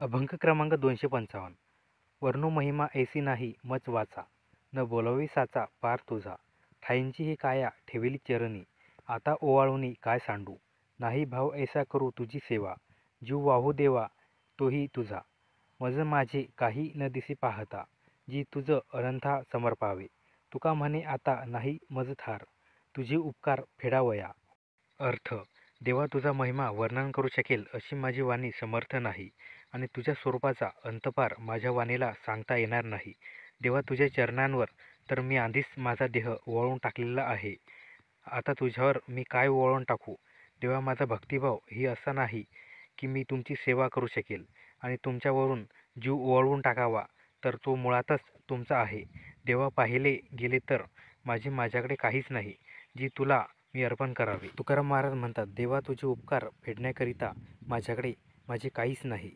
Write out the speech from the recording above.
अभंग क्रमांक 255. वर्णो महिमा ऐसी नाही मज वाचा, न बोलावी साचा पार तुझा. ठाईंची ही काया ठेविली चरणी, आता ओवाळूनी काय सांडू. नाही भाव ऐसा करू तुझी सेवा, जीव वाहू देवा तोही तुझा. मज माझे काही न दिसी पाहता, जी तुझ अनंथा समर्पावे. तुका म्हणे आता नाही मज थार, तुझे उपकार फेडावया. अर्थ: देवा, तुझा महिमा वर्णन करू शकेल अशी माझी वाणी समर्थ नाही, आणि तुझ्या स्वरूपाचा अंतपार माझ्या वाणीला सांगता येणार नाही. देवा, तुझ्या चरणांवर तर मी आधीच माझा देह वळवून टाकलेला आहे. आता तुझ्यावर मी काय वळवून टाकू. देवा, माझा भक्तिभाव ही असा नाही की मी तुमची सेवा करू शकेल, आणि तुमच्यावरून जीव वळवून टाकावा तर तो मुळातच तुमचा आहे. देवा, पाहिले गेले तर माझ्याकडे काहीच नाही, जी तुला मी अर्पण करावे. तुकाराम महाराज म्हणतात, देवा, तुझे उपकार फेडण्याकरिता माझ्याकडे माझे काहीच नाही.